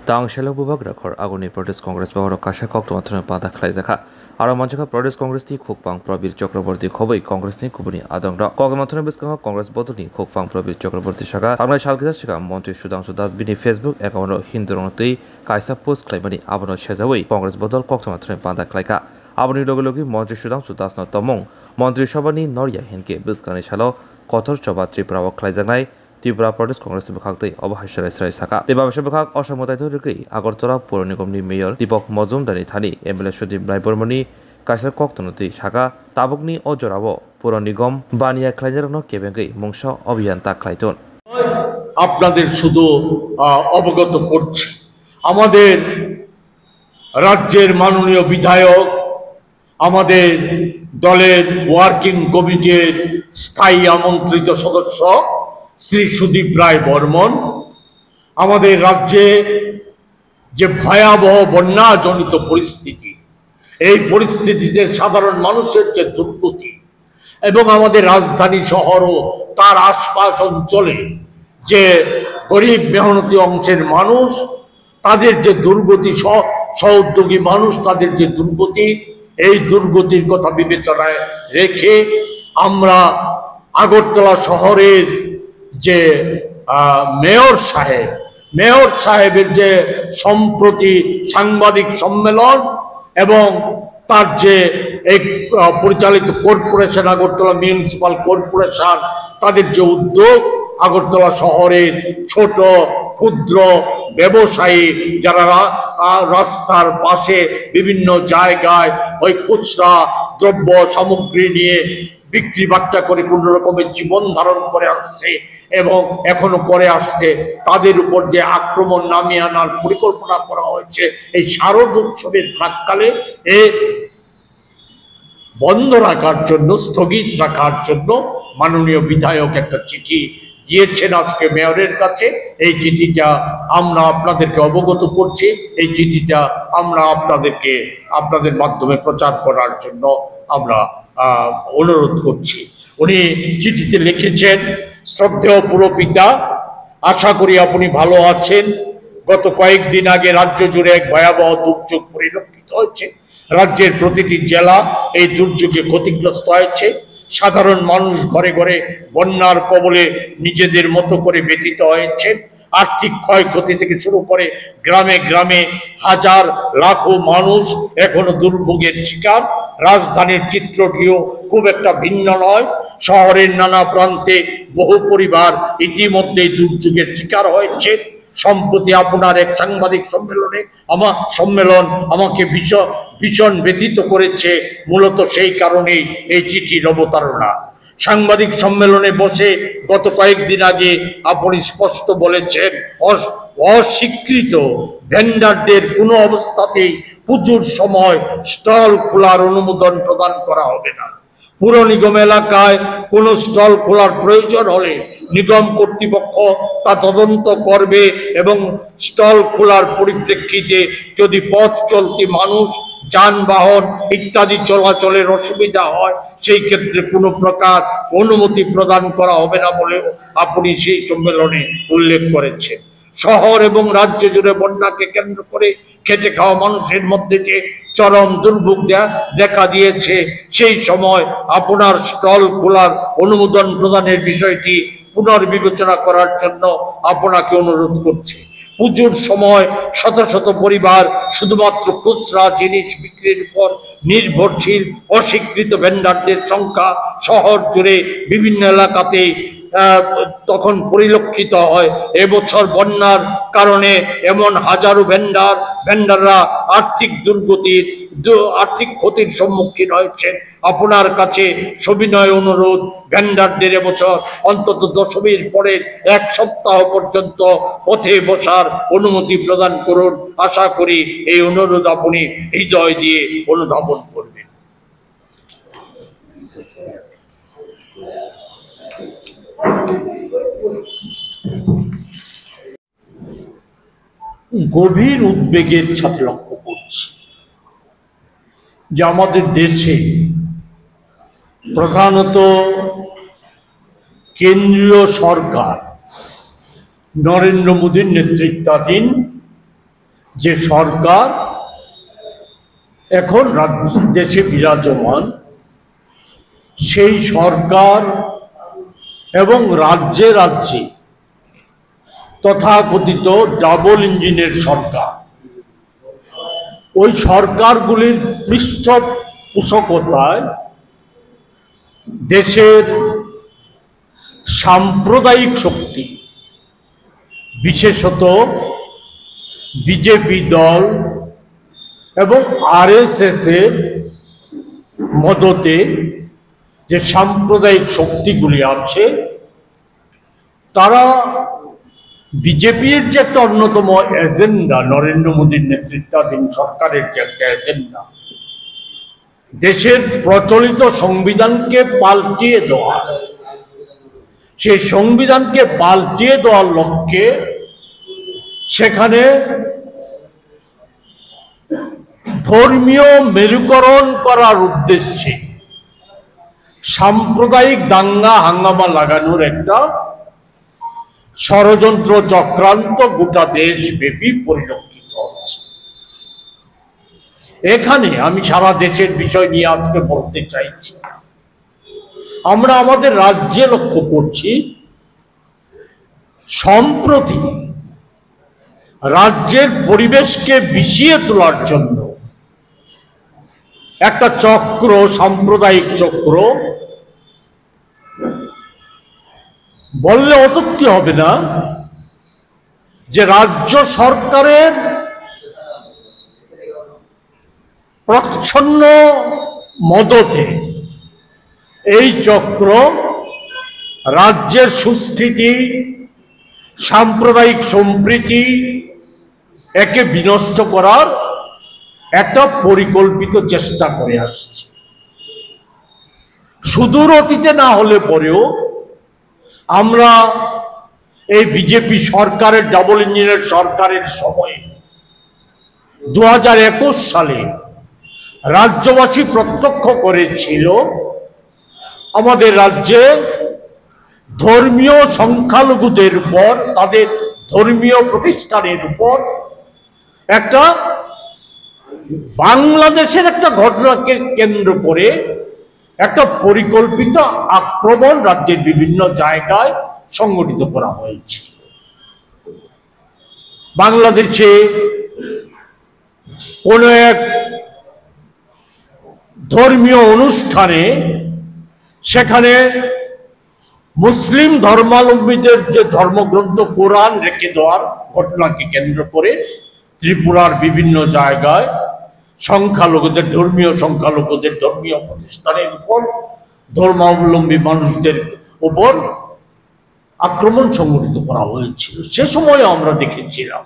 Tangshelo bubak rakhor agoni Pradesh Congress bahoro kasha kok tomathone pada khlaijaka aro manchaka Pradesh Congress ni khokpang Prabir Chakraborty khoboi Congress ni kubuni adongra kokmathone biskang Congress bodoni khokpang Prabir Chakraborty shaka tangnai salkisa shika Montri Sudhanshu Das bini Facebook account hindronotei kaisa post khlaimani abono sejawoi Congress bodol kok tomathone pada khlaika aboni logi Montri Sudhanshu Das no tomong Montri Sabani Noria henke biskani salo kotor choba Tripura khlaijanai Tripura Pradesh Congress বিভাগতে অবহাস্যরাই সরাই সাকা দেবাবশ বিভাগ অসমতায় রুকি আগরতলা পৌর নিগমনি mayor Deepak মজুমদারি থানি MLA Sudip রায়বর্মনি কাইসার কক্তনতি সাকা তাবকনি অজরাবো পৌর নিগম বানিয়া খাইজারনো কেবেঙ্গই মংস অভিযান তা খাইতন আপনাদের শুধু অবগত করছি আমাদের রাজ্যের মাননীয় বিধায়ক আমাদের দলের ওয়ার্কিং কমিটির স্থায়ী আমন্ত্রিত সদস্য শ্রী সুদীপ রায় বর্মন আমাদের রাজ্যে যে ভয়াবহ বন্যাজনিত পরিস্থিতি এই পরিস্থিতিতে সাধারণ মানুষের যে দুর্গতি এবং আমাদের রাজধানী শহর ও তার আশপাশ অঞ্চলে যে গরিব মেহনতি অংশের মানুষ তাদের যে দুর্গতি সহোদ্যোগী মানুষ তাদের যে দুর্গতি এই দুর্গতির কথা বিবেচনায় রেখে আমরা আগরতলা শহরের যে মেয়র সাহেবের যে সম্প্রতি সাংবাদিক সম্মেলন এবং তার যে এক পরিচালিত কর্পোরেশন আগরতলা মিউনিসিপাল কর্পোরেশন তাদের যে উদ্যোগ আগরতলা শহরের ছোট ক্ষুদ্র ব্যবসায়ী যারা রাস্তার পাশে বিভিন্ন জায়গায় ওই খুচরা দ্রব্য সামগ্রী নিয়ে বিক্রি বাট্টা করে কোনো রকমের জীবন ধারণ করে আসছে এবং এখনো করে আসছে তাদের উপর যে আক্রমণ নামিয়ে আনার পরিকল্পনা করা হয়েছে এই শারদ উৎসবের প্রাক্কালে এ বন্ধ রাখার জন্য স্থগিত রাখার জন্য মাননীয় বিধায়ক একটা চিঠি দিয়েছেন আজকে মেয়রের কাছে এই চিঠিটা আমরা আপনাদেরকে অবগত করছি এই চিঠিটা আমরা আপনাদের মাধ্যমে প্রচার করার জন্য আমরা অনুরোধ করছি উনি চিঠিতে লিখেছেন শ্রদ্ধেয় পুরপিতা আশা করি আপনি ভালো আছেন গত কয়েকদিন আগে রাজ্য জুড়ে এক ভয়াবহ দুর্যোগ পরিলক্ষিত হয়েছে রাজ্যের প্রতিটি জেলা এই দুর্যোগে ক্ষতিগ্রস্ত হয়েছে সাধারণ মানুষ ঘরে ঘরে বন্যার কবলে নিজেদের মতো করে ব্যথিত হয়েছে আর্থিক ক্ষয়ক্ষতি থেকে শুরু করে গ্রামে গ্রামে হাজার লাখো মানুষ এখনো দুর্ভোগের শিকার রাজধানীর চিত্রটিও খুব একটা ভিন্ন নয় শহরের নানা প্রান্তে বহু পরিবার ইতিমধ্যেই দুর্যোগের শিকার হয়েছে সম্প্রতি আপনার এক সাংবাদিক সম্মেলন আমাকে ভীষণ ব্যথিত করেছে মূলত সেই কারণেই এই চিঠির অবতারণা সাংবাদিক সম্মেলনে বসে গত কয়েকদিন আগে আপনি স্পষ্ট বলেছেন অস্বীকৃত ভেন্ডারদের কোনো অবস্থাতেই পুজোর সময় স্টল খোলার অনুমোদন প্রদান করা হবে না পুর নিগম এলাকায় কোনো স্টল খোলার প্রয়োজন হলে নিগম কর্তৃপক্ষ তা তদন্ত করবে এবং স্টল খোলার পরিপ্রেক্ষিতে যদি পথ চলতি মানুষ যানবাহন ইত্যাদি চলাচলের অসুবিধা হয় সেই ক্ষেত্রে কোনো প্রকার অনুমতি প্রদান করা হবে না বলেও আপনি সেই সম্মেলনে উল্লেখ করেছেন শহর এবং রাজ্য জুড়ে বন্যাকে কেন্দ্র করে খেটে খাওয়া মানুষের মধ্যে যে চরম দুর্ভোগ দেখা দিয়েছে সেই সময় আপনার স্টল খোলার অনুমোদন প্রদানের বিষয়টি পুনর্বিবেচনা করার জন্য আপনাকে অনুরোধ করছি পুজোর সময় শত শত পরিবার শুধুমাত্র খুচরা জিনিস বিক্রির উপর নির্ভরশীল অস্বীকৃত ভেন্ডারদের সংখ্যা শহর জুড়ে বিভিন্ন এলাকাতে তখন পরিলক্ষিত হয় এবছর বন্যার কারণে এমন হাজারো ভেন্ডাররা আর্থিক ক্ষতির সম্মুখীন হয়েছেন আপনার কাছে সবিনয় অনুরোধ ভেন্ডারদের এবছর অন্তত দশমীর পরে এক সপ্তাহ পর্যন্ত পথে বসার অনুমতি প্রদান করুন আশা করি এই অনুরোধ আপনি হৃদয় দিয়ে অনুধাবন করবেন গভীর উদ্বেগের সাথে লক্ষ্য করছি যে আমাদের দেশে প্রধানত কেন্দ্রীয় সরকার নরেন্দ্র মোদীর নেতৃত্বাধীন যে সরকার এখন দেশে বিরাজমান, সেই সরকার এবং রাজ্যে রাজ্যে তথাকথিত ডাবল ইঞ্জিনের সরকার, ওই সরকারগুলির পৃষ্ঠপোষকতায় দেশের সাম্প্রদায়িক শক্তি, বিশেষত বিজেপি দল এবং আরএসএস এর মদতে যে সাম্প্রদায়িক শক্তিগুলি আছে, তারা বিজেপির যে একটা অন্যতম এজেন্ডা, নরেন্দ্র মোদীর নেতৃত্বাধীন সরকারের যে একটা এজেন্ডা, দেশের প্রচলিত সংবিধানকে পাল্টিয়ে দেওয়া, সেই সংবিধানকে পাল্টিয়ে দেওয়ার লক্ষ্যে সেখানে ধর্মীয় মেরুকরণ করার উদ্দেশ্যে সাম্প্রদায়িক দাঙ্গা হাঙ্গামা লাগানোর একটা ষড়যন্ত্র চক্রান্ত গোটা দেশব্যাপী পরিলক্ষিত হচ্ছে। এখানে আমি সারা দেশের বিষয় নিয়ে আজকে বলতে চাইছি। আমরা আমাদের রাজ্যে লক্ষ্য করছি, সম্প্রতি রাজ্যের পরিবেশকে বিষিয়ে তোলার জন্য একটা চক্র, সাম্প্রদায়িক চক্র, বললে অত্যুক্তি হবে না যে রাজ্য সরকারের প্রচ্ছন্ন মদতে এই চক্র রাজ্যের সুস্থিতি, সাম্প্রদায়িক সম্প্রীতি একে বিনষ্ট করার একটা পরিকল্পিত চেষ্টা করে আসছে। সুদূর অতীতে না হলে পরেও আমরা এই বিজেপি সরকারের, ডাবল ইঞ্জিনের সরকারের সময়ে 2021 সালে রাজ্যবাসী প্রত্যক্ষ করেছিল আমাদের রাজ্যে ধর্মীয় সংখ্যালঘুদের উপর, তাদের ধর্মীয় প্রতিষ্ঠানের উপর একটা বাংলাদেশের একটা ঘটনাকে কেন্দ্র করে একটা পরিকল্পিত আক্রমণ রাজ্যের বিভিন্ন জায়গায় সংগঠিত করা হয়েছে। বাংলাদেশে কোন এক ধর্মীয় অনুষ্ঠানে সেখানে মুসলিম ধর্মাবলম্বীদের যে ধর্মগ্রন্থ কোরআন রেখে দেওয়ার ঘটনাকে কেন্দ্র করে ত্রিপুরার বিভিন্ন জায়গায় সংখ্যালঘুদের, ধর্মীয় সংখ্যালঘুদের ধর্মীয় প্রতিষ্ঠানের উপর, ধর্মাবলম্বী মানুষদের উপর আক্রমণ সংঘটিত করা হয়েছিল। সে সময় আমরা দেখেছিলাম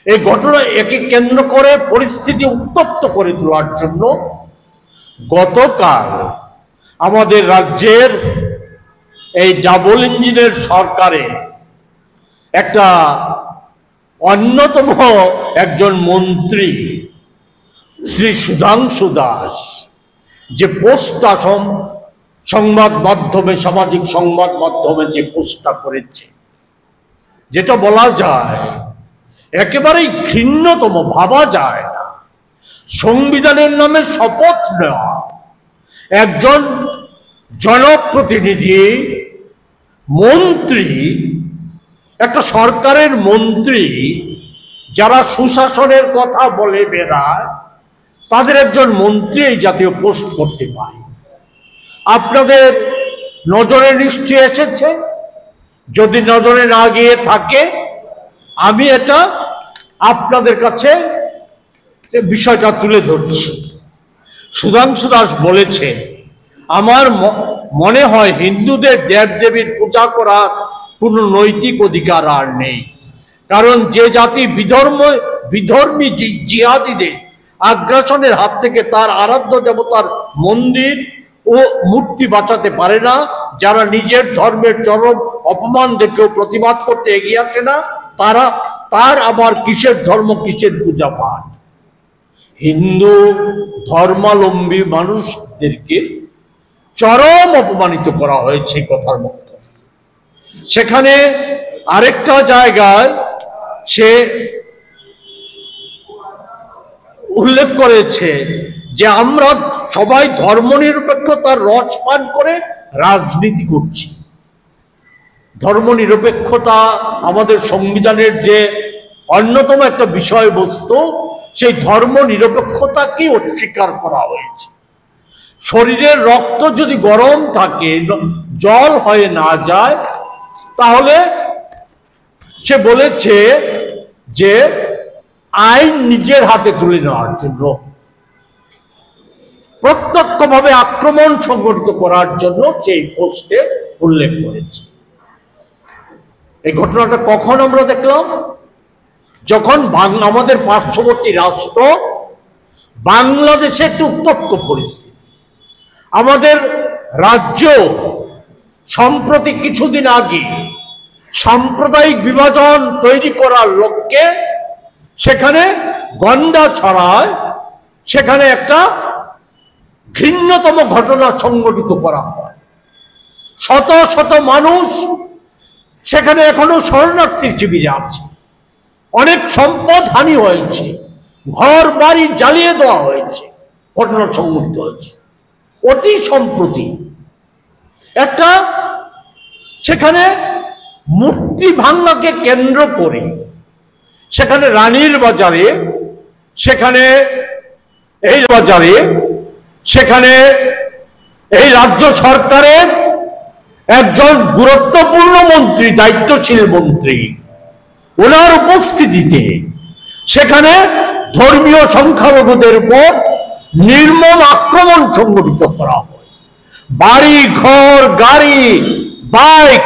এই ঘটনা একে কেন্দ্র করে পরিস্থিতি উত্তপ্ত করে তোলার জন্য গতকাল আমাদের রাজ্যের এই ডাবল ইঞ্জিনের সরকারে একটা অন্যতম একজন মন্ত্রী শ্রী সুধাংশু দাস যে পোস্টটা সংবাদ মাধ্যমে, সামাজিক সংবাদ মাধ্যমে যে পোস্টটা করেছে, যেটা বলা যায় একেবারেই ঘৃণ্যতম, ভাবা যায় না। সংবিধানের নামে শপথ নেওয়া একজন জনপ্রতিনিধি, মন্ত্রী, একটা সরকারের মন্ত্রী যারা সুশাসনের কথা বলে বেড়ায়, তাদের একজন মন্ত্রী এই জাতীয় পোস্ট করতে পারে। আপনাদের নজরে নিশ্চয়ই এসেছে, যদি নজরে না গিয়ে থাকে আমি এটা আপনাদের কাছে বিষয়টা তুলে ধরছি। সুধাংশু দাস বলেছে, আমার মনে হয় হিন্দুদের দেবদেবীর পূজা করার কোনো নৈতিক অধিকার আর নেই, কারণ যে জাতি বিধর্মী জিহাদিদের আগ্রাসনের হাত থেকে তার আরাধ্য দেবতার মন্দির ও মূর্তি বাঁচাতে পারে না, যারা নিজের ধর্মের চরম অপমান দেখেও প্রতিবাদ করতে এগিয়ে আসে না, তার আবার কিসের ধর্ম, কিসের পূজা পাঠ। হিন্দু ধর্মাবলম্বী মানুষদেরকে চরম অপমানিত করা হয়েছে কথার মতো। সেখানে আরেকটা জায়গায় সে উল্লেখ করেছে যে আমরা সবাই ধর্মনিরপেক্ষতার রস পান করে রাজনীতি করছি। ধর্মনিরপেক্ষতা আমাদের সংবিধানের যে অন্যতম একটা বিষয়বস্তু, সেই ধর্মনিরপেক্ষতাকে অস্বীকার করা হয়েছে। শরীরের রক্ত যদি গরম থাকে, জল হয়ে না যায়, তাহলে সে বলেছে যে আইন নিজের হাতে তুলে নেওয়ার জন্য, প্রত্যক্ষভাবে আক্রমণ সংগঠিত করার জন্য সেই পোস্টে উল্লেখ করেছে। এই ঘটনাটা কখন আমরা দেখলাম? যখন আমাদের পার্শ্ববর্তী রাষ্ট্র বাংলাদেশে একটি উত্তপ্ত পরিস্থিতি। আমাদের রাজ্য সম্প্রতি কিছুদিন আগে সাম্প্রদায়িক বিভাজন তৈরি করার লক্ষ্যে সেখানে গন্ডা ছড়ায়, সেখানে একটা ঘৃণ্যতম ঘটনা সংঘটিত করা হয়। শত শত মানুষ সেখানে এখনো শরণার্থী শিবিরে আছে। অনেক সম্পদ হানি হয়েছে, ঘর বাড়ি জ্বালিয়ে দেওয়া হয়েছে, ঘটনা সংঘটিত হয়েছে। অতি সম্প্রতি একটা সেখানে মূর্তি ভাঙাকে কেন্দ্র করে সেখানে রানীর বাজারে, সেখানে এই বাজারে, সেখানে এই রাজ্য সরকারের একজন গুরুত্বপূর্ণ মন্ত্রী, দায়িত্বশীল মন্ত্রী, ওনার উপস্থিতিতে সেখানে ধর্মীয় সংখ্যালঘুদের উপর নির্মম আক্রমণ সংঘটিত করা হয়। বাড়ি ঘর গাড়ি বাইক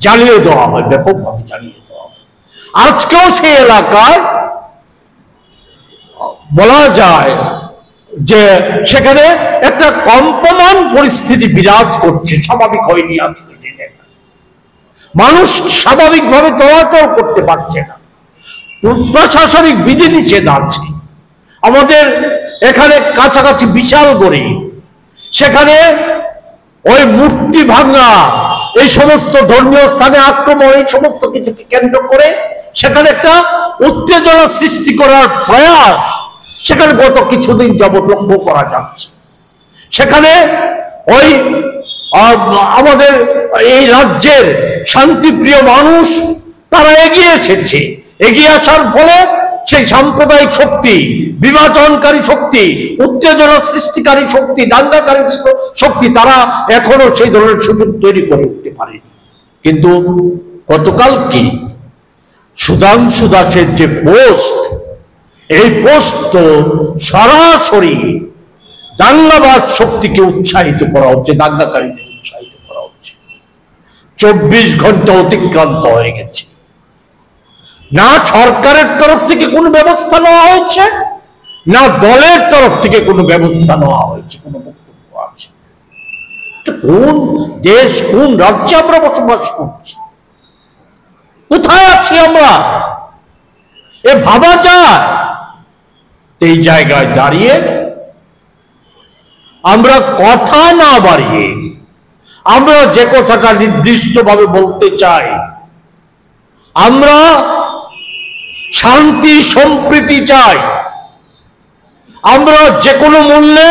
জ্বালিয়ে দেওয়া হয়, ব্যাপকভাবে জ্বালিয়ে দেওয়া হয়। আজকেও সেই এলাকায় বলা যায় যে সেখানে একটা কম্পমান পরিস্থিতি বিরাজ করছে, স্বাভাবিক হয়নি। আজকে মানুষ স্বাভাবিকভাবে চলাচল করতে পারছে না, প্রশাসনিক বিধিনিষেধ আছে। আমাদের এখানে কাছাকাছি বিশালগড়ে সেখানে ওই মূর্তি ভাঙা, এই সমস্ত ধর্মীয় স্থানে আক্রমণ, এই সমস্ত কিছুকে কেন্দ্র করে সেখানে একটা উত্তেজনা সৃষ্টি করার প্রয়াস সেখানে গত কিছুদিন যাবৎ লক্ষ্য করা যাচ্ছে। সেখানে ওই আমাদের এই রাজ্যের শান্তিপ্রিয় মানুষ তারা এগিয়ে এসেছে। এগিয়ে আসার ফলে সেই সাম্প্রদায়িক শক্তি, বিভাজনকারী শক্তি, উত্তেজনা সৃষ্টিকারী শক্তি, দাঙ্গাকারী শক্তি, তারা এখনো সেই ধরনের সুযোগ তৈরি করে উঠতে পারেনি। কিন্তু গতকাল কি সুধাংশু দাসের যে পোস্ট, এই পোস্ট তো সরাসরি দাঙ্গাবাদ শক্তিকে উৎসাহিত করা হচ্ছে, দাঙ্গাকারীদের উৎসাহিত করা হচ্ছে। 24 ঘন্টা অতিক্রান্ত হয়ে গেছে, না সরকারের তরফ থেকে কোনো ব্যবস্থা নেওয়া হয়েছে, না দলের তরফ থেকে কোনো ব্যবস্থা নেওয়া হয়েছে, কোনো বক্তব্য আছে। কোন দেশ, কোন রাজ্যে আমরা বসবাস করছি? কোথায় আছি আমরা? এ ভাবা যায়? এই জায়গায় দাঁড়িয়ে আমরা কথা না বাড়িয়ে আমরা যে কথাটা নির্দিষ্টভাবে বলতে চাই, আমরা শান্তি সম্প্রীতি চাই। আমরা যে কোনো মূল্যে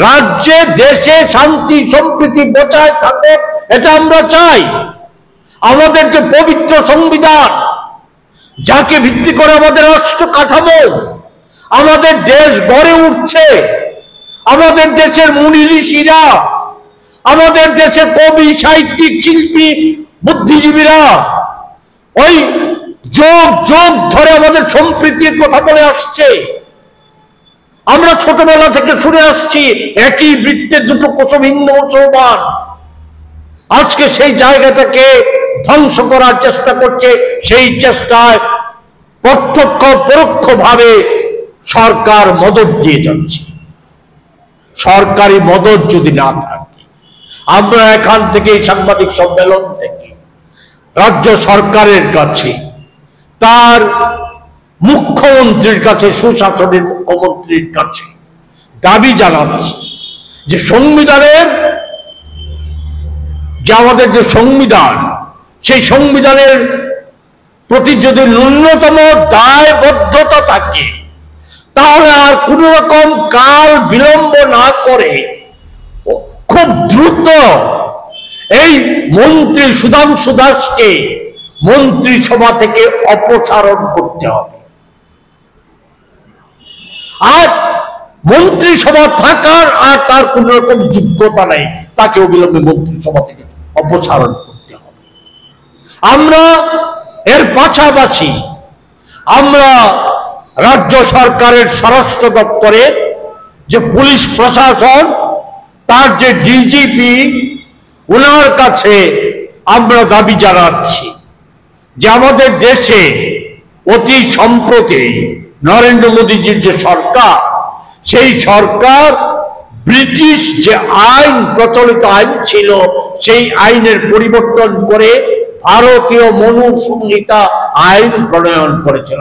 রাজ্যে দেশে শান্তি সম্প্রীতি বজায় থাকে, এটা আমরা চাই। আমাদের যে পবিত্র সংবিধান, যাকে ভিত্তি করে আমাদের রাষ্ট্র কাঠামো, আমাদের দেশ গড়ে উঠছে, আমাদের দেশের মুনি ঋষিরা, আমাদের দেশের কবি সাহিত্যিক শিল্পী বুদ্ধিজীবীরা ওই যুগ যুগ ধরে আমাদের সম্প্রীতির কথা বলে আসছে। আমরা ছোটবেলা থেকে শুনে আসছি একই বৃত্তের দুটো কোষম হিন্দু মুসলমান। আজকে সেই জায়গাটাকে ধ্বংস করার চেষ্টা করছে। সেই চেষ্টায় প্রত্যক্ষ পরোক্ষভাবে সরকার মদত দিয়ে যাচ্ছে। সরকারি মদত যদি না থাকে, আমরা এখান থেকে সাংবাদিক সম্মেলন থেকে রাজ্য সরকারের কাছে, তার মুখ্যমন্ত্রীর কাছে, সুশাসনের মুখ্যমন্ত্রীর কাছে দাবি জানাচ্ছি যে সংবিধানের যে আমাদের যে সংবিধান, সেই সংবিধানের প্রতি যদি ন্যূনতম দায়বদ্ধতা থাকে, তাহলে আর কোন রকম কাল বিলম্ব না করে খুব দ্রুত এই মন্ত্রী সুধাংশু দাসকে মন্ত্রিসভা থেকে অপসারণ করতে হবে। আর মন্ত্রিসভা থাকার আর তার কোন রকম যোগ্যতা নেই, তাকে অবিলম্বে মন্ত্রিসভা থেকে অপসারণ করতে হবে। আমরা এর পাশাপাশি আমরা রাজ্য সরকারের স্বরাষ্ট্র দপ্তরের যে পুলিশ প্রশাসন, তার যে ডিজিপি, ওনার কাছে আমরা দাবি জানাচ্ছি যে আমাদের দেশে অতি সম্প্রতি নরেন্দ্র মোদীজির যে সরকার, সেই সরকার ব্রিটিশ যে আইন, প্রচলিত আইন ছিল, সেই আইনের পরিবর্তন করে ভারতীয় মনুসংহিতা আইন প্রণয়ন করেছে।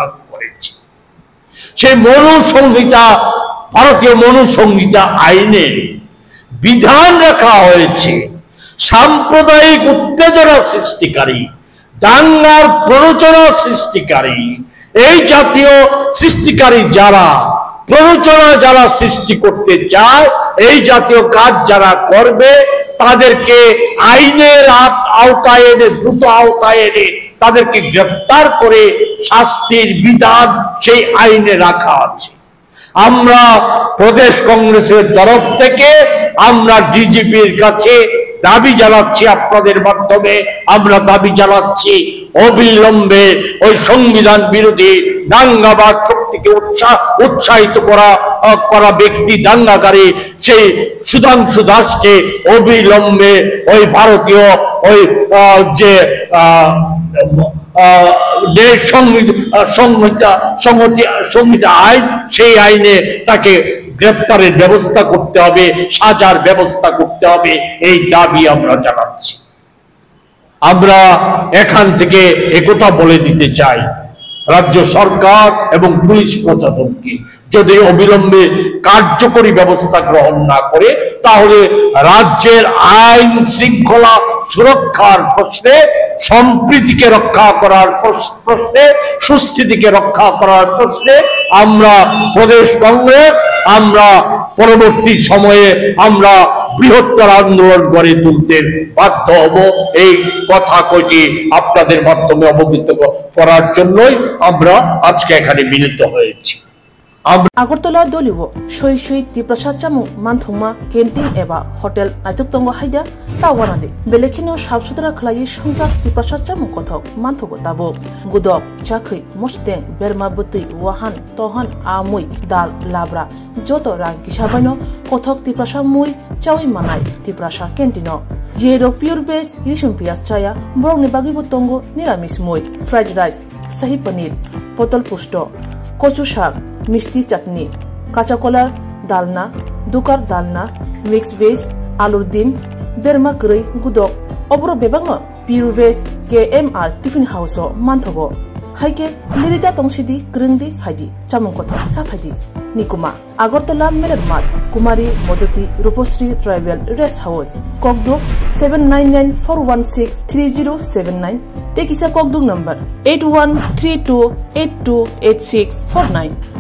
সেই মনুসংহিতা, ভারতীয় মনুসংহিতা আইনে বিধান রাখা হয়েছে সাম্প্রদায়িক উত্তেজনা সৃষ্টিকারী, দাঙ্গার প্ররোচনা সৃষ্টিকারী, এই জাতীয় সৃষ্টিকারী যারা, প্ররোচনা যারা সৃষ্টি করতে চায়, এই জাতীয় কাজ যারা করবে, তাদেরকে আইনের আওতায় এনে, দ্রুত আওতায় এনে তাদেরকে গ্রেফতার করে শাস্তির বিধান সেই আইনে রাখা আছে। আমরা প্রদেশ কংগ্রেসের তরফ থেকে আমরা ডিজিপির কাছে দাবি জানাচ্ছি, আপনাদের মাধ্যমে আমরা দাবি জানাচ্ছি অবিলম্বে ওই সংবিধান বিরোধী দাঙ্গাবাজ শক্তিকে উৎসাহিত করা ব্যক্তি, দাঙ্গাকারী সেই সুধাংশু দাসকে অবিলম্বে ওই ভারতীয় ওই যে সংহিতা আইন, সেই আইনে তাকে গ্রেফতারের ব্যবস্থা করতে হবে, সাজার ব্যবস্থা করতে হবে, এই দাবি আমরা জানাচ্ছি। আমরা এখান থেকে একথা বলে দিতে চাই রাজ্য সরকার এবং পুলিশ প্রশাসনকে, যদি অবিলম্বে কার্যকরী ব্যবস্থা গ্রহণ না করে, তাহলে রাজ্যের আইন শৃঙ্খলা সুরক্ষার প্রশ্নে, সম্প্রীতিকে রক্ষা করার প্রশ্নে, সুস্থিতিকে রক্ষা করার প্রশ্নে আমরা প্রদেশ কংগ্রেস, আমরা পরবর্তী সময়ে আমরা বৃহত্তর আন্দোলন গড়ে তুলতে বাধ্য হব। এই কথা কয়টি আপনাদের মাধ্যমে অবগত করার জন্যই আমরা আজকে এখানে মিলিত হয়েছি। আগরতলা দলিব সই সই ত্রিপ্রাসা চামু মানথংমা ক্যান্টিন এবা হোটেল নাইতক হাইদা তাওয়ানাদে बेलेखिनो साफ सुथरा खलायै संजा ত্রিপ্রাসা চামু কথক मानथगो ताबो गुदक चाखै मस्तें बेरमा बुतै वाहान तहान आमुई दाल लाब्रा जत रां किसाबानो কথক ত্রিপ্রাসা मुई चावै मानाय ত্রিপ্রাসা ক্যান্টিनो जेरो प्योर बेस रिसुम पियाज चाया ब्रगनि बागिबो तंगो निरामिस मुई फ्राइड राइस शाही पनीर पटल पुष्ट कचु शाक मिष्टी चटनी काचा कलार दालना दुकार दालना मिक्स वेज आलुर डिम बेरमा गरै गुदक अब्रो बेबांग pure veg KMR tiffin house मानथगो हाइके लिरिदा तंसिदि ग्रिंदी फाइदि चामुं कथा चाफाइदि निकुमा আগরতলা मेरठ मार्ट कुमारी मदती रूपश्री ट्राइबल रेस्ट हाउस ककदुक 7994163079 टेकिसा ककदुक नंबर 8132828649